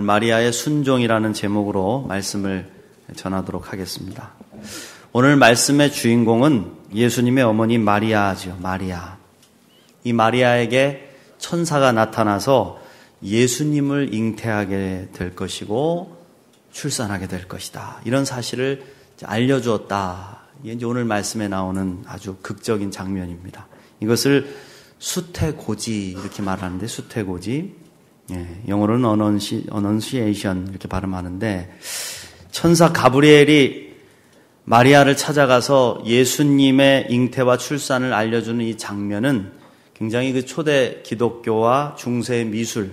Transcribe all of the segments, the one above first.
마리아의 순종이라는 제목으로 말씀을 전하도록 하겠습니다. 오늘 말씀의 주인공은 예수님의 어머니 마리아죠. 마리아. 이 마리아에게 천사가 나타나서 예수님을 잉태하게 될 것이고 출산하게 될 것이다. 이런 사실을 알려주었다. 이게 오늘 말씀에 나오는 아주 극적인 장면입니다. 이것을 수태고지 이렇게 말하는데 수태고지, 영어로는 어넌시에이션 이렇게 발음하는데 천사 가브리엘이 마리아를 찾아가서 예수님의 잉태와 출산을 알려주는 이 장면은 굉장히 그 초대 기독교와 중세의 미술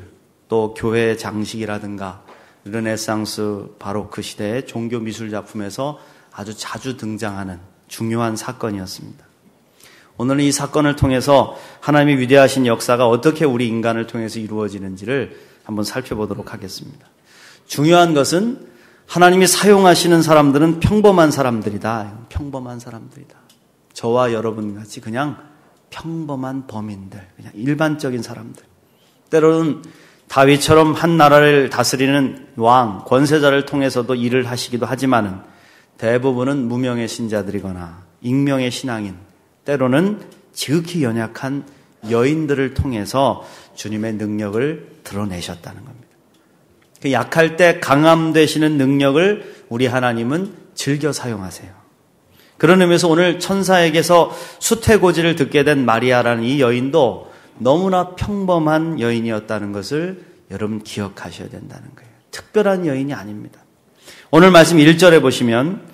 또 교회의 장식이라든가 르네상스 바로크 시대의 종교 미술 작품에서 아주 자주 등장하는 중요한 사건이었습니다. 오늘은 이 사건을 통해서 하나님의 위대하신 역사가 어떻게 우리 인간을 통해서 이루어지는지를 한번 살펴보도록 하겠습니다. 중요한 것은 하나님이 사용하시는 사람들은 평범한 사람들이다. 평범한 사람들이다. 저와 여러분 같이 그냥 평범한 범인들, 그냥 일반적인 사람들. 때로는 다윗처럼 한 나라를 다스리는 왕, 권세자를 통해서도 일을 하시기도 하지만은 대부분은 무명의 신자들이거나 익명의 신앙인, 때로는 지극히 연약한 여인들을 통해서 주님의 능력을 드러내셨다는 겁니다. 그 약할 때 강함 되시는 능력을 우리 하나님은 즐겨 사용하세요. 그런 의미에서 오늘 천사에게서 수태고지를 듣게 된 마리아라는 이 여인도 너무나 평범한 여인이었다는 것을 여러분 기억하셔야 된다는 거예요. 특별한 여인이 아닙니다. 오늘 말씀 1절에 보시면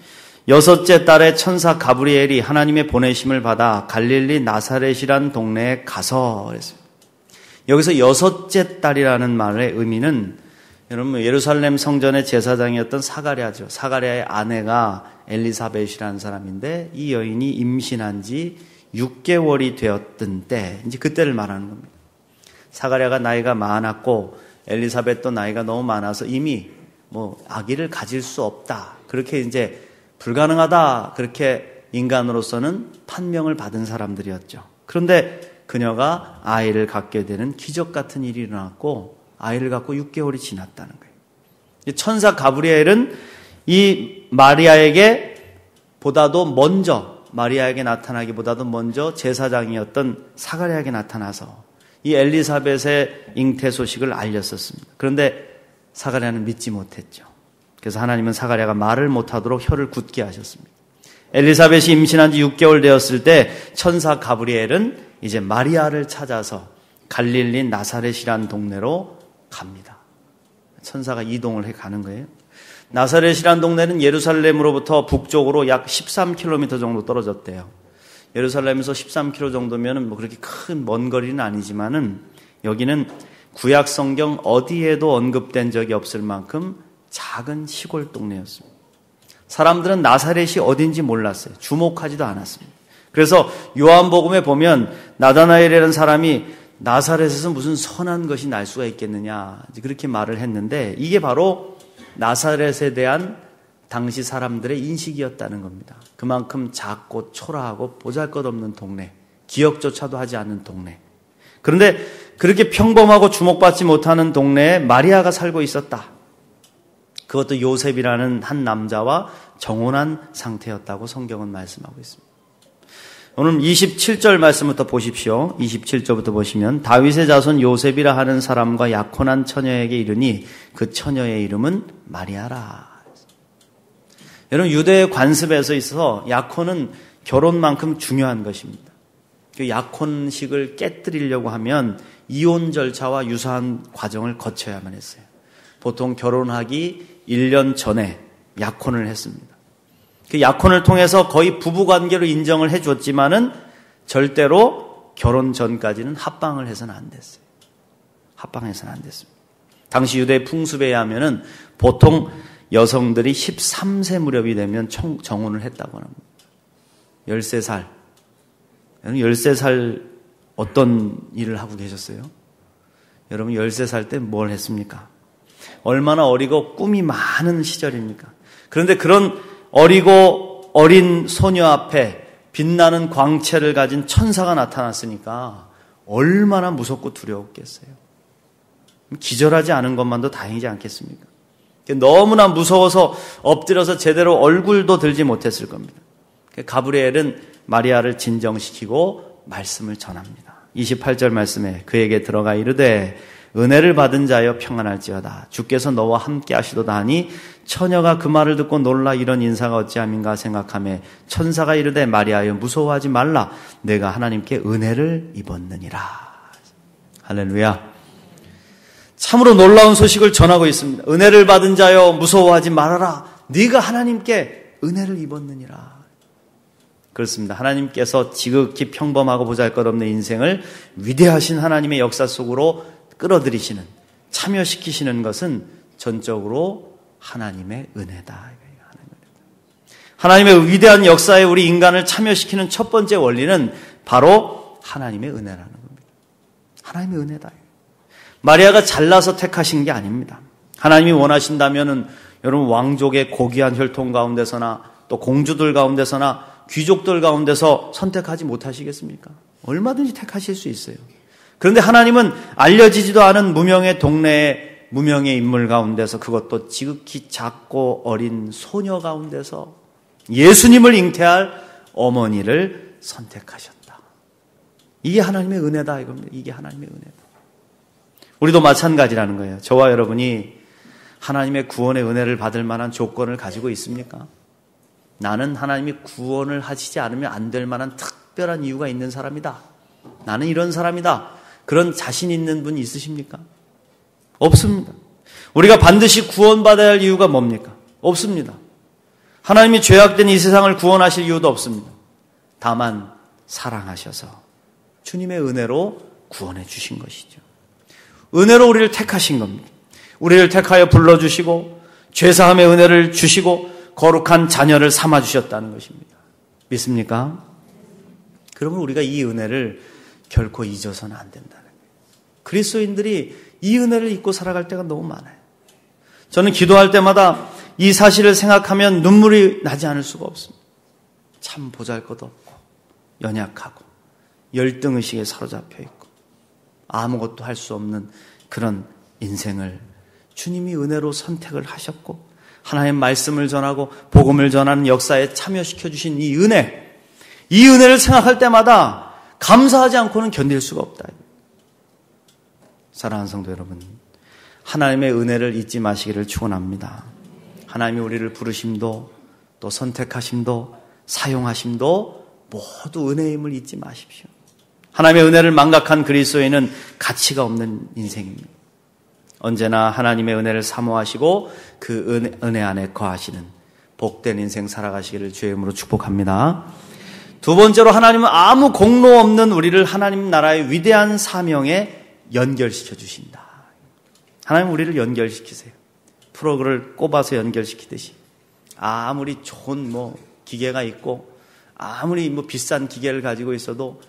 여섯째 달에 천사 가브리엘이 하나님의 보내심을 받아 갈릴리 나사렛이란 동네에 가서 그랬습니다. 여기서 여섯째 달이라는 말의 의미는 여러분 예루살렘 성전의 제사장이었던 사가랴죠. 사가랴의 아내가 엘리사벳이라는 사람인데 이 여인이 임신한 지 6개월이 되었던 때, 이제 그때를 말하는 겁니다. 사가랴가 나이가 많았고 엘리사벳도 나이가 너무 많아서 이미 아기를 가질 수 없다. 그렇게 이제 불가능하다. 그렇게 인간으로서는 판명을 받은 사람들이었죠. 그런데 그녀가 아이를 갖게 되는 기적 같은 일이 일어났고 아이를 갖고 6개월이 지났다는 거예요. 천사 가브리엘은 이 마리아에게 보다도 먼저, 마리아에게 나타나기보다도 먼저 제사장이었던 사가랴에게 나타나서 이 엘리사벳의 잉태 소식을 알렸었습니다. 그런데 사가랴는 믿지 못했죠. 그래서 하나님은 사가랴가 말을 못하도록 혀를 굳게 하셨습니다. 엘리사벳이 임신한 지 6개월 되었을 때 천사 가브리엘은 이제 마리아를 찾아서 갈릴리 나사렛이라는 동네로 갑니다. 천사가 이동을 해 가는 거예요. 나사렛이라는 동네는 예루살렘으로부터 북쪽으로 약 13km 정도 떨어졌대요. 예루살렘에서 13km 정도면 그렇게 큰 먼 거리는 아니지만은 여기는 구약 성경 어디에도 언급된 적이 없을 만큼 작은 시골 동네였습니다. 사람들은 나사렛이 어딘지 몰랐어요. 주목하지도 않았습니다. 그래서 요한복음에 보면 나다나엘이라는 사람이 나사렛에서 무슨 선한 것이 날 수가 있겠느냐 그렇게 말을 했는데 이게 바로 나사렛에 대한 당시 사람들의 인식이었다는 겁니다. 그만큼 작고 초라하고 보잘것없는 동네, 기억조차도 하지 않는 동네. 그런데 그렇게 평범하고 주목받지 못하는 동네에 마리아가 살고 있었다. 그것도 요셉이라는 한 남자와 정혼한 상태였다고 성경은 말씀하고 있습니다. 오늘 27절 말씀부터 보십시오. 27절부터 보시면 다윗의 자손 요셉이라 하는 사람과 약혼한 처녀에게 이르니 그 처녀의 이름은 마리아라. 여러분 유대의 관습에서 있어서 약혼은 결혼만큼 중요한 것입니다. 그 약혼식을 깨뜨리려고 하면 이혼 절차와 유사한 과정을 거쳐야만 했어요. 보통 결혼하기 1년 전에 약혼을 했습니다. 그 약혼을 통해서 거의 부부관계로 인정을 해줬지만은 절대로 결혼 전까지는 합방을 해서는 안 됐어요. 합방해서는 안 됐습니다. 당시 유대의 풍습에 의하면은 보통 여성들이 13세 무렵이 되면 정혼을 했다고 합니다. 13살. 13살 어떤 일을 하고 계셨어요? 여러분 13살 때 뭘 했습니까? 얼마나 어리고 꿈이 많은 시절입니까? 그런데 그런 어리고 어린 소녀 앞에 빛나는 광채를 가진 천사가 나타났으니까 얼마나 무섭고 두려웠겠어요. 기절하지 않은 것만도 다행이지 않겠습니까? 너무나 무서워서 엎드려서 제대로 얼굴도 들지 못했을 겁니다. 가브리엘은 마리아를 진정시키고 말씀을 전합니다. 28절 말씀에 그에게 들어가 이르되 은혜를 받은 자여 평안할지어다. 주께서 너와 함께 하시도다 하니 처녀가 그 말을 듣고 놀라 이런 인사가 어찌함인가 생각하며 천사가 이르되 마리아여 무서워하지 말라. 내가 하나님께 은혜를 입었느니라. 할렐루야. 참으로 놀라운 소식을 전하고 있습니다. 은혜를 받은 자여 무서워하지 말아라. 네가 하나님께 은혜를 입었느니라. 그렇습니다. 하나님께서 지극히 평범하고 보잘것없는 인생을 위대하신 하나님의 역사 속으로 끌어들이시는, 참여시키시는 것은 전적으로 하나님의 은혜다. 하나님의 위대한 역사에 우리 인간을 참여시키는 첫 번째 원리는 바로 하나님의 은혜라는 겁니다. 하나님의 은혜다. 마리아가 잘나서 택하신 게 아닙니다. 하나님이 원하신다면은 여러분 왕족의 고귀한 혈통 가운데서나 또 공주들 가운데서나 귀족들 가운데서 선택하지 못하시겠습니까? 얼마든지 택하실 수 있어요. 그런데 하나님은 알려지지도 않은 무명의 동네의 무명의 인물 가운데서, 그것도 지극히 작고 어린 소녀 가운데서 예수님을 잉태할 어머니를 선택하셨다. 이게 하나님의 은혜다 이겁니다. 이게 하나님의 은혜다. 우리도 마찬가지라는 거예요. 저와 여러분이 하나님의 구원의 은혜를 받을 만한 조건을 가지고 있습니까? 나는 하나님이 구원을 하시지 않으면 안 될 만한 특별한 이유가 있는 사람이다. 나는 이런 사람이다. 그런 자신 있는 분 있으십니까? 없습니다. 우리가 반드시 구원받아야 할 이유가 뭡니까? 없습니다. 하나님이 죄악된 이 세상을 구원하실 이유도 없습니다. 다만 사랑하셔서 주님의 은혜로 구원해 주신 것이죠. 은혜로 우리를 택하신 겁니다. 우리를 택하여 불러주시고 죄사함의 은혜를 주시고 거룩한 자녀를 삼아주셨다는 것입니다. 믿습니까? 그러면 우리가 이 은혜를 결코 잊어서는 안 된다는 거예요. 그리스도인들이 이 은혜를 잊고 살아갈 때가 너무 많아요. 저는 기도할 때마다 이 사실을 생각하면 눈물이 나지 않을 수가 없습니다. 참 보잘것없고 연약하고 열등의식에 사로잡혀 있고 아무것도 할 수 없는 그런 인생을 주님이 은혜로 선택을 하셨고 하나님의 말씀을 전하고 복음을 전하는 역사에 참여시켜 주신 이 은혜를 생각할 때마다 감사하지 않고는 견딜 수가 없다. 사랑하는 성도 여러분, 하나님의 은혜를 잊지 마시기를 축원합니다. 하나님이 우리를 부르심도 또 선택하심도 사용하심도 모두 은혜임을 잊지 마십시오. 하나님의 은혜를 망각한 그리스도인은 가치가 없는 인생입니다. 언제나 하나님의 은혜를 사모하시고 그 은혜 안에 거하시는 복된 인생 살아가시기를 주의 이름으로 축복합니다. 두 번째로 하나님은 아무 공로 없는 우리를 하나님 나라의 위대한 사명에 연결시켜 주신다. 하나님 우리를 연결시키세요. 프로그램을 꼽아서 연결시키듯이 아무리 좋은 기계가 있고 아무리 비싼 기계를 가지고 있어도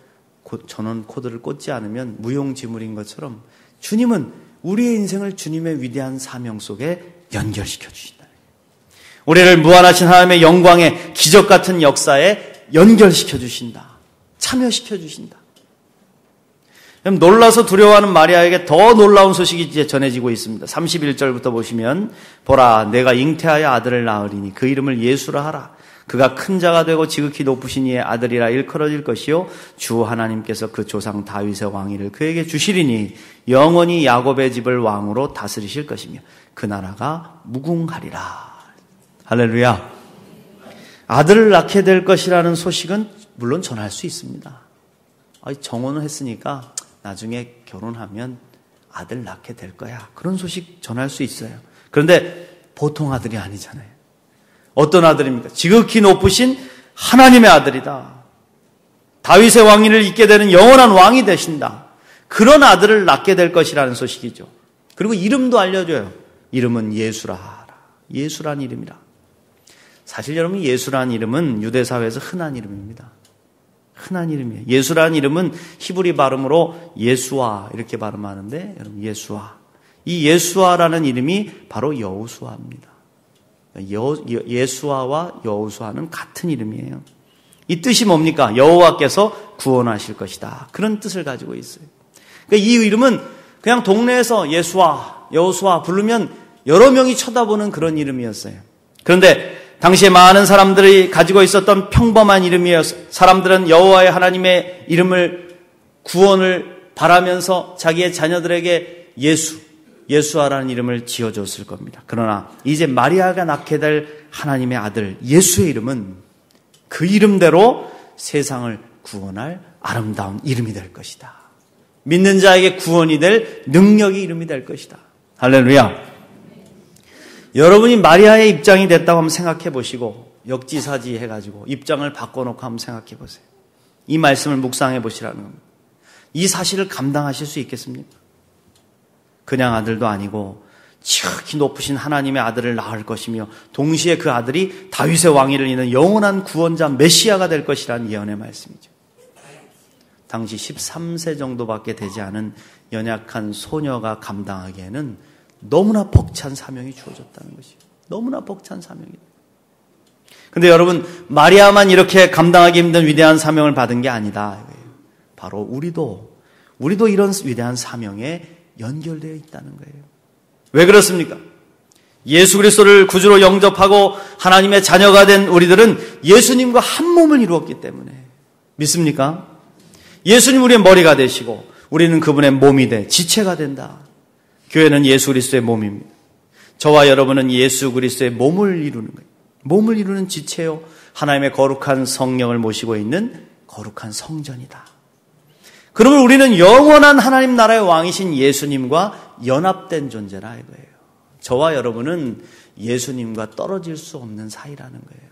전원 코드를 꽂지 않으면 무용지물인 것처럼 주님은 우리의 인생을 주님의 위대한 사명 속에 연결시켜 주신다. 우리를 무한하신 하나님의 영광의 기적 같은 역사에 연결시켜 주신다. 참여시켜 주신다. 놀라서 두려워하는 마리아에게 더 놀라운 소식이 이제 전해지고 있습니다. 31절부터 보시면 보라 내가 잉태하여 아들을 낳으리니 그 이름을 예수라 하라. 그가 큰 자가 되고 지극히 높으신 이의 아들이라 일컬어질 것이요 주 하나님께서 그 조상 다윗의 왕위를 그에게 주시리니 영원히 야곱의 집을 왕으로 다스리실 것이며 그 나라가 무궁하리라. 할렐루야. 아들을 낳게 될 것이라는 소식은 물론 전할 수 있습니다. 정혼을 했으니까 나중에 결혼하면 아들 낳게 될 거야. 그런 소식 전할 수 있어요. 그런데 보통 아들이 아니잖아요. 어떤 아들입니까? 지극히 높으신 하나님의 아들이다. 다윗의 왕위를 잇게 되는 영원한 왕이 되신다. 그런 아들을 낳게 될 것이라는 소식이죠. 그리고 이름도 알려줘요. 이름은 예수라. 예수란 이름이라. 사실 여러분 예수란 이름은 유대사회에서 흔한 이름입니다. 흔한 이름이에요. 예수란 이름은 히브리 발음으로 예수아 이렇게 발음하는데 여러분 예수아. 이 예수아라는 이름이 바로 여호수아입니다. 예수아와 여호수아는 같은 이름이에요. 이 뜻이 뭡니까? 여호와께서 구원하실 것이다. 그런 뜻을 가지고 있어요. 그러니까 이 이름은 그냥 동네에서 예수와 여호수아 부르면 여러 명이 쳐다보는 그런 이름이었어요. 그런데 당시에 많은 사람들이 가지고 있었던 평범한 이름이었어요. 사람들은 여호와의 하나님의 이름을 구원을 바라면서 자기의 자녀들에게 예수아라는 이름을 지어줬을 겁니다. 그러나 이제 마리아가 낳게 될 하나님의 아들 예수의 이름은 그 이름대로 세상을 구원할 아름다운 이름이 될 것이다. 믿는 자에게 구원이 될 능력의 이름이 될 것이다. 할렐루야. 여러분이 마리아의 입장이 됐다고 한번 생각해 보시고 역지사지 해가지고 입장을 바꿔놓고 한번 생각해 보세요. 이 말씀을 묵상해 보시라는 겁니다. 이 사실을 감당하실 수 있겠습니까? 그냥 아들도 아니고 지극히 높으신 하나님의 아들을 낳을 것이며 동시에 그 아들이 다윗의 왕위를 잇는 영원한 구원자 메시아가 될 것이라는 예언의 말씀이죠. 당시 13세 정도밖에 되지 않은 연약한 소녀가 감당하기에는 너무나 벅찬 사명이 주어졌다는 것이에요. 너무나 벅찬 사명이다. 근데 여러분, 마리아만 이렇게 감당하기 힘든 위대한 사명을 받은 게 아니다. 바로 우리도 이런 위대한 사명에 연결되어 있다는 거예요. 왜 그렇습니까? 예수 그리스도를 구주로 영접하고 하나님의 자녀가 된 우리들은 예수님과 한 몸을 이루었기 때문에 믿습니까? 예수님 우리의 머리가 되시고 우리는 그분의 몸이 돼 지체가 된다. 교회는 예수 그리스도의 몸입니다. 저와 여러분은 예수 그리스도의 몸을 이루는 거예요. 몸을 이루는 지체요. 하나님의 거룩한 성령을 모시고 있는 거룩한 성전이다. 그러면 우리는 영원한 하나님 나라의 왕이신 예수님과 연합된 존재라 이거예요. 저와 여러분은 예수님과 떨어질 수 없는 사이라는 거예요.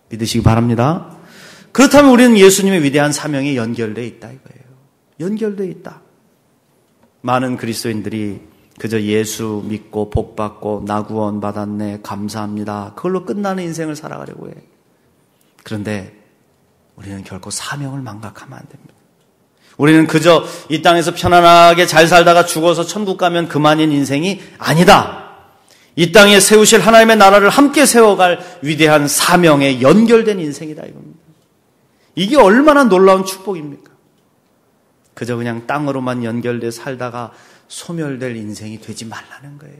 믿으시기 바랍니다. 그렇다면 우리는 예수님의 위대한 사명에 연결되어 있다 이거예요. 연결되어 있다. 많은 그리스도인들이 그저 예수 믿고 복 받고 나 구원 받았네 감사합니다. 그걸로 끝나는 인생을 살아가려고 해. 그런데 우리는 결코 사명을 망각하면 안 됩니다. 우리는 그저 이 땅에서 편안하게 잘 살다가 죽어서 천국 가면 그만인 인생이 아니다. 이 땅에 세우실 하나님의 나라를 함께 세워갈 위대한 사명에 연결된 인생이다 이겁니다. 이게 얼마나 놀라운 축복입니까? 그저 그냥 땅으로만 연결돼 살다가 소멸될 인생이 되지 말라는 거예요.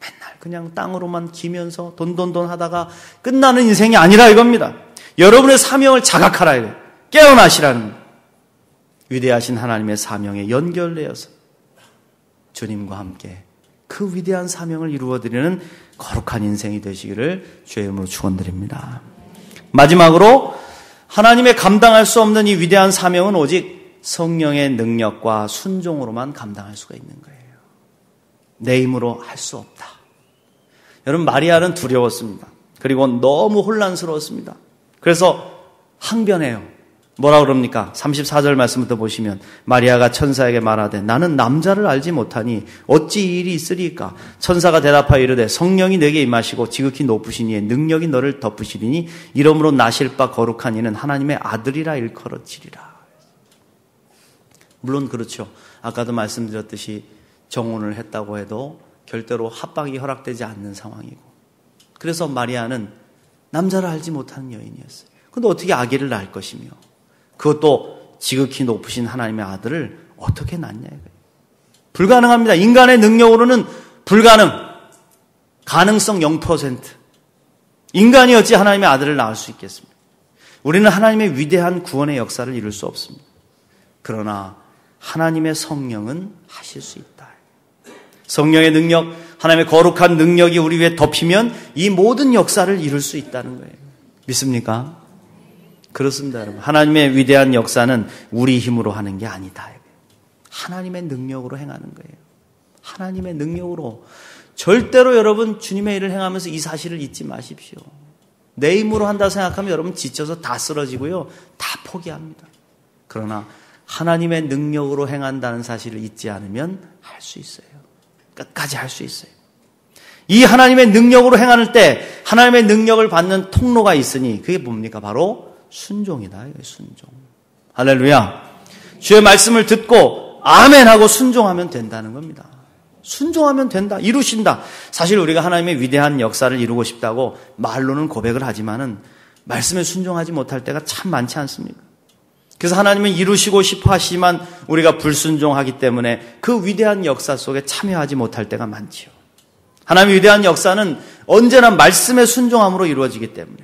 맨날 그냥 땅으로만 기면서 돈 하다가 끝나는 인생이 아니라 이겁니다. 여러분의 사명을 자각하라 이거예요. 깨어나시라는 거예요. 위대하신 하나님의 사명에 연결되어서 주님과 함께 그 위대한 사명을 이루어드리는 거룩한 인생이 되시기를 주의 이름으로 축원드립니다. 마지막으로 하나님의 감당할 수 없는 이 위대한 사명은 오직 성령의 능력과 순종으로만 감당할 수가 있는 거예요. 내 힘으로 할 수 없다. 여러분 마리아는 두려웠습니다. 그리고 너무 혼란스러웠습니다. 그래서 항변해요. 뭐라 그럽니까? 34절 말씀부터 보시면 마리아가 천사에게 말하되 나는 남자를 알지 못하니 어찌 이 일이 있으리까? 천사가 대답하여 이르되 성령이 내게 임하시고 지극히 높으신 이의 능력이 너를 덮으시리니 이러므로 나실 바 거룩한 이는 하나님의 아들이라 일컬어지리라. 물론 그렇죠. 아까도 말씀드렸듯이 정혼을 했다고 해도 절대로 합방이 허락되지 않는 상황이고 그래서 마리아는 남자를 알지 못하는 여인이었어요. 그런데 어떻게 아기를 낳을 것이며 그것도 지극히 높으신 하나님의 아들을 어떻게 낳냐 이거예요. 불가능합니다. 인간의 능력으로는 불가능. 가능성 0%. 인간이 어찌 하나님의 아들을 낳을 수 있겠습니까? 우리는 하나님의 위대한 구원의 역사를 이룰 수 없습니다. 그러나 하나님의 성령은 하실 수 있다. 성령의 능력, 하나님의 거룩한 능력이 우리 위에 덮이면 이 모든 역사를 이룰 수 있다는 거예요. 믿습니까? 그렇습니다, 여러분. 하나님의 위대한 역사는 우리 힘으로 하는 게 아니다. 하나님의 능력으로 행하는 거예요. 하나님의 능력으로. 절대로 여러분 주님의 일을 행하면서 이 사실을 잊지 마십시오. 내 힘으로 한다 생각하면 여러분 지쳐서 다 쓰러지고요. 다 포기합니다. 그러나 하나님의 능력으로 행한다는 사실을 잊지 않으면 할 수 있어요. 끝까지 할 수 있어요. 이 하나님의 능력으로 행할 때 하나님의 능력을 받는 통로가 있으니 그게 뭡니까? 바로 순종이다. 순종. 할렐루야. 주의 말씀을 듣고 아멘하고 순종하면 된다는 겁니다. 순종하면 된다. 이루신다. 사실 우리가 하나님의 위대한 역사를 이루고 싶다고 말로는 고백을 하지만은 말씀에 순종하지 못할 때가 참 많지 않습니까? 그래서 하나님은 이루시고 싶어 하시지만 우리가 불순종하기 때문에 그 위대한 역사 속에 참여하지 못할 때가 많지요. 하나님의 위대한 역사는 언제나 말씀의 순종함으로 이루어지기 때문에,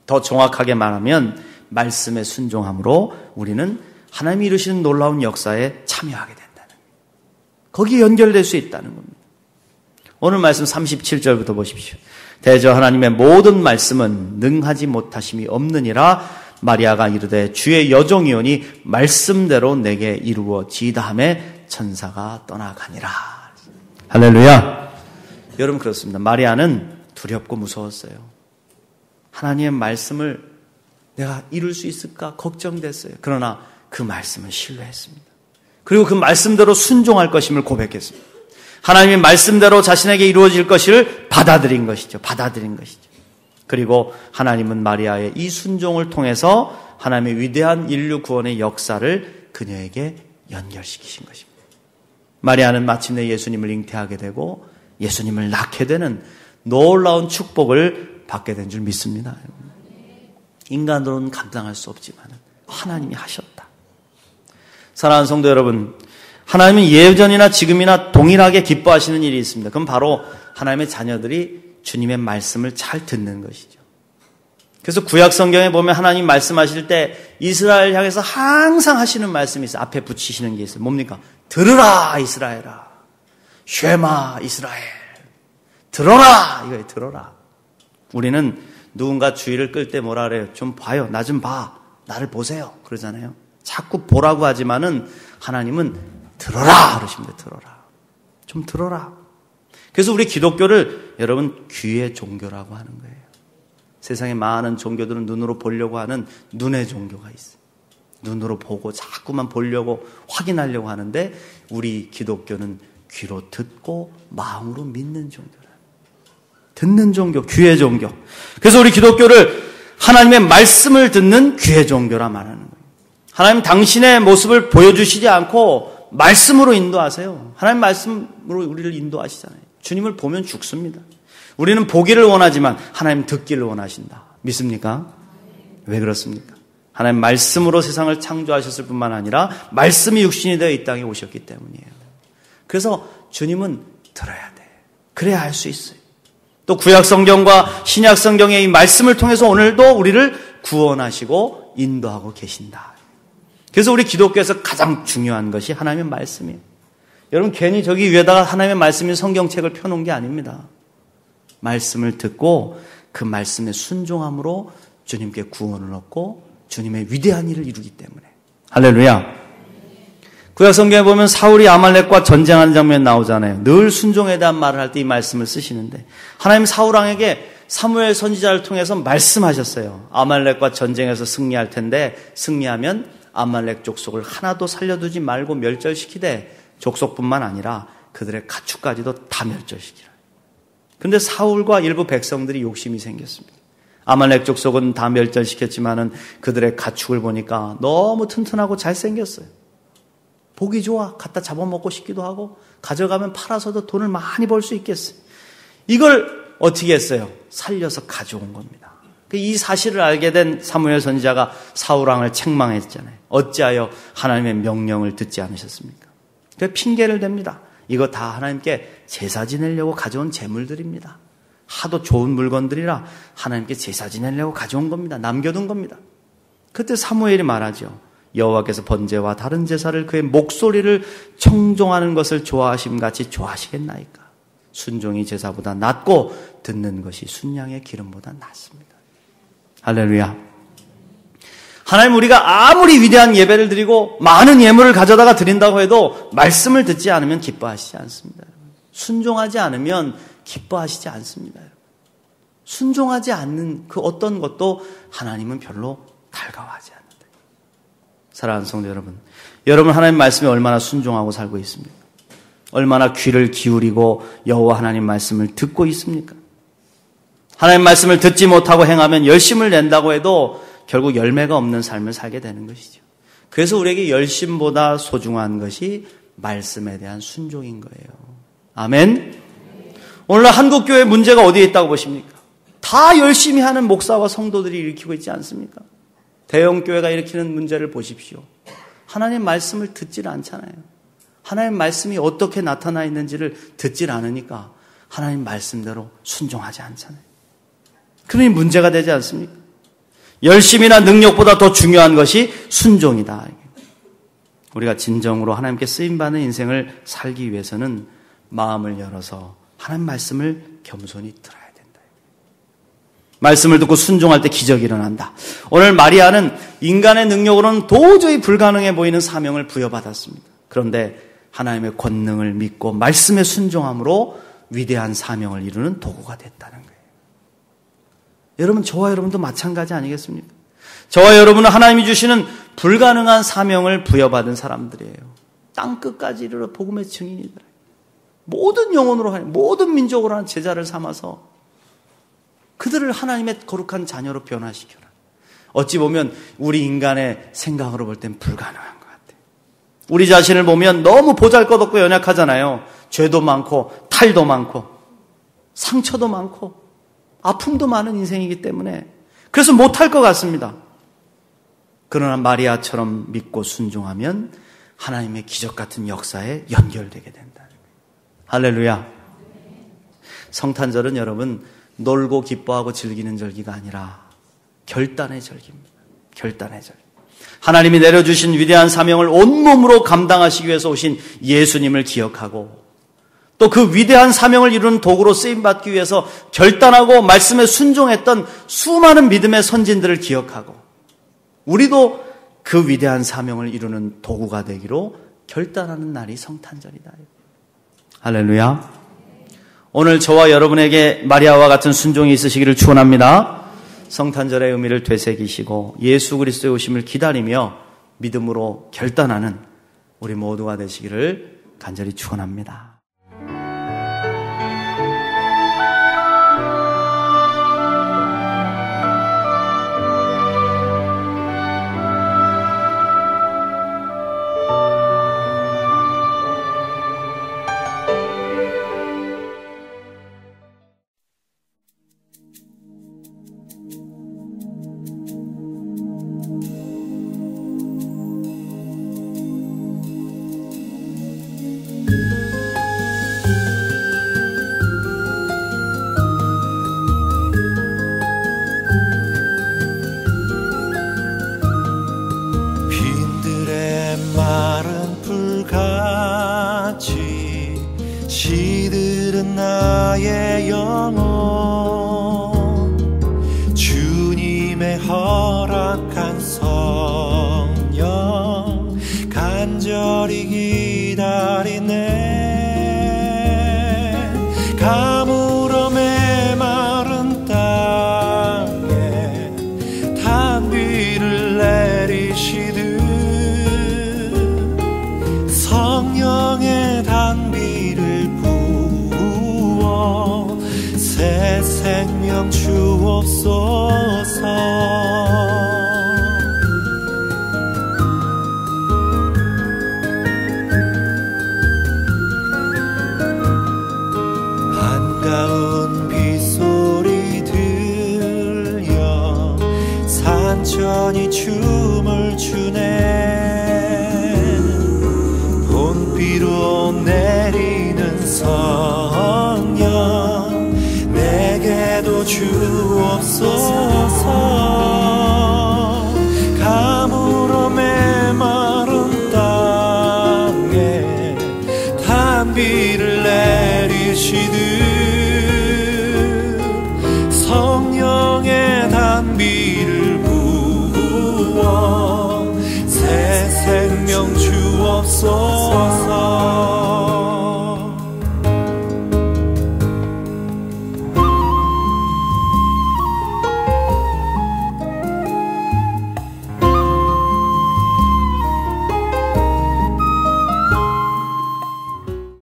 더 정확하게 말하면 말씀의 순종함으로 우리는 하나님이 이루시는 놀라운 역사에 참여하게 된다는 거예요. 거기에 연결될 수 있다는 겁니다. 오늘 말씀 37절부터 보십시오. 대저 하나님의 모든 말씀은 능하지 못하심이 없느니라. 마리아가 이르되 주의 여종이오니 말씀대로 내게 이루어지이다 하매 천사가 떠나가니라. 할렐루야. 여러분, 그렇습니다. 마리아는 두렵고 무서웠어요. 하나님의 말씀을 내가 이룰 수 있을까 걱정됐어요. 그러나 그 말씀을 신뢰했습니다. 그리고 그 말씀대로 순종할 것임을 고백했습니다. 하나님의 말씀대로 자신에게 이루어질 것을 받아들인 것이죠. 그리고 하나님은 마리아의 이 순종을 통해서 하나님의 위대한 인류 구원의 역사를 그녀에게 연결시키신 것입니다. 마리아는 마침내 예수님을 잉태하게 되고 예수님을 낳게 되는 놀라운 축복을 받게 된 줄 믿습니다. 인간으로는 감당할 수 없지만 하나님이 하셨다. 사랑하는 성도 여러분, 하나님은 예전이나 지금이나 동일하게 기뻐하시는 일이 있습니다. 그럼 바로 하나님의 자녀들이 주님의 말씀을 잘 듣는 것이죠. 그래서 구약 성경에 보면 하나님 말씀하실 때 이스라엘 향해서 항상 하시는 말씀이 있어요. 앞에 붙이시는 게 있어요. 뭡니까? 들으라 이스라엘아. 쉐마 이스라엘. 들어라. 이거예요. 들어라. 우리는 누군가 주의를 끌 때 뭐라 그래요? 좀 봐요. 나 좀 봐. 나를 보세요. 그러잖아요. 자꾸 보라고 하지만은 하나님은 들어라 그러십니다. 들어라. 좀 들어라. 그래서 우리 기독교를 여러분 귀의 종교라고 하는 거예요. 세상에 많은 종교들은 눈으로 보려고 하는 눈의 종교가 있어요. 눈으로 보고 자꾸만 보려고 확인하려고 하는데 우리 기독교는 귀로 듣고 마음으로 믿는 종교라. 듣는 종교, 귀의 종교. 그래서 우리 기독교를 하나님의 말씀을 듣는 귀의 종교라 말하는 거예요. 하나님 당신의 모습을 보여주시지 않고 말씀으로 인도하세요. 하나님 말씀으로 우리를 인도하시잖아요. 주님을 보면 죽습니다. 우리는 보기를 원하지만 하나님 듣기를 원하신다. 믿습니까? 왜 그렇습니까? 하나님 말씀으로 세상을 창조하셨을 뿐만 아니라 말씀이 육신이 되어 이 땅에 오셨기 때문이에요. 그래서 주님은 들어야 돼. 그래야 알 수 있어요. 또 구약 성경과 신약 성경의 이 말씀을 통해서 오늘도 우리를 구원하시고 인도하고 계신다. 그래서 우리 기독교에서 가장 중요한 것이 하나님의 말씀이에요. 여러분 괜히 저기 위에다가 하나님의 말씀인 성경책을 펴놓은 게 아닙니다. 말씀을 듣고 그 말씀에 순종함으로 주님께 구원을 얻고 주님의 위대한 일을 이루기 때문에. 할렐루야. 구약 성경에 보면 사울이 아말렉과 전쟁하는 장면이 나오잖아요. 늘 순종에 대한 말을 할 때 이 말씀을 쓰시는데 하나님 사울 왕에게 사무엘 선지자를 통해서 말씀하셨어요. 아말렉과 전쟁에서 승리할 텐데 승리하면 아말렉 족속을 하나도 살려두지 말고 멸절시키되 족속뿐만 아니라 그들의 가축까지도 다 멸절시키라. 그런데 사울과 일부 백성들이 욕심이 생겼습니다. 아말렉 족속은 다 멸절시켰지만은 그들의 가축을 보니까 너무 튼튼하고 잘생겼어요. 보기 좋아. 갖다 잡아먹고 싶기도 하고 가져가면 팔아서도 돈을 많이 벌 수 있겠어요. 이걸 어떻게 했어요? 살려서 가져온 겁니다. 이 사실을 알게 된 사무엘 선지자가 사울 왕을 책망했잖아요. 어찌하여 하나님의 명령을 듣지 않으셨습니까? 그래서 핑계를 댑니다. 이거 다 하나님께 제사 지내려고 가져온 제물들입니다. 하도 좋은 물건들이라 하나님께 제사 지내려고 가져온 겁니다. 남겨둔 겁니다. 그때 사무엘이 말하죠. 여호와께서 번제와 다른 제사를 그의 목소리를 청종하는 것을 좋아하심같이 좋아하시겠나이까. 순종이 제사보다 낫고 듣는 것이 순양의 기름보다 낫습니다. 할렐루야. 하나님 우리가 아무리 위대한 예배를 드리고 많은 예물을 가져다가 드린다고 해도 말씀을 듣지 않으면 기뻐하시지 않습니다. 순종하지 않으면 기뻐하시지 않습니다. 순종하지 않는 그 어떤 것도 하나님은 별로 달가워하지 않는다. 사랑하는 성도 여러분, 여러분 하나님 말씀에 얼마나 순종하고 살고 있습니까? 얼마나 귀를 기울이고 여호와 하나님 말씀을 듣고 있습니까? 하나님 말씀을 듣지 못하고 행하면 열심을 낸다고 해도 결국 열매가 없는 삶을 살게 되는 것이죠. 그래서 우리에게 열심보다 소중한 것이 말씀에 대한 순종인 거예요. 아멘. 오늘날 한국교회 문제가 어디에 있다고 보십니까? 다 열심히 하는 목사와 성도들이 일으키고 있지 않습니까? 대형교회가 일으키는 문제를 보십시오. 하나님 말씀을 듣질 않잖아요. 하나님 말씀이 어떻게 나타나 있는지를 듣질 않으니까 하나님 말씀대로 순종하지 않잖아요. 그러니 문제가 되지 않습니까? 열심이나 능력보다 더 중요한 것이 순종이다. 우리가 진정으로 하나님께 쓰임받는 인생을 살기 위해서는 마음을 열어서 하나님 말씀을 겸손히 들어야 된다. 말씀을 듣고 순종할 때 기적이 일어난다. 오늘 마리아는 인간의 능력으로는 도저히 불가능해 보이는 사명을 부여받았습니다. 그런데 하나님의 권능을 믿고 말씀에 순종함으로 위대한 사명을 이루는 도구가 됐다는 거예요. 여러분, 저와 여러분도 마찬가지 아니겠습니까? 저와 여러분은 하나님이 주시는 불가능한 사명을 부여받은 사람들이에요. 땅끝까지 이르러 복음의 증인이더라. 모든 영혼으로 하는, 모든 민족으로 하는 제자를 삼아서 그들을 하나님의 거룩한 자녀로 변화시켜라. 어찌 보면 우리 인간의 생각으로 볼 땐 불가능한 것 같아요. 우리 자신을 보면 너무 보잘것없고 연약하잖아요. 죄도 많고 탈도 많고 상처도 많고 아픔도 많은 인생이기 때문에 그래서 못할 것 같습니다. 그러나 마리아처럼 믿고 순종하면 하나님의 기적 같은 역사에 연결되게 된다. 할렐루야. 성탄절은 여러분 놀고 기뻐하고 즐기는 절기가 아니라 결단의 절기입니다. 결단의 절기. 하나님이 내려주신 위대한 사명을 온몸으로 감당하시기 위해서 오신 예수님을 기억하고 또 그 위대한 사명을 이루는 도구로 쓰임받기 위해서 결단하고 말씀에 순종했던 수많은 믿음의 선진들을 기억하고 우리도 그 위대한 사명을 이루는 도구가 되기로 결단하는 날이 성탄절이다. 할렐루야. 오늘 저와 여러분에게 마리아와 같은 순종이 있으시기를 축원합니다. 성탄절의 의미를 되새기시고 예수 그리스도의 오심을 기다리며 믿음으로 결단하는 우리 모두가 되시기를 간절히 축원합니다. 마른 풀같이 시들은 나의 영혼 주님의 허락한 성령 간절히 기다리네. 가물어 메마른 땅에 단비를 내리시듯 성령의 단비를 부어 새 생명 주옵소서. 반가운 빗소리 들려 산천이 춤을 추네. 봄비로 내리는 성령 내게도 주옵소서. 가물어 메마른 땅에 단비를 내리시듯 성령의 단비를 부어 새 생명 주옵소서.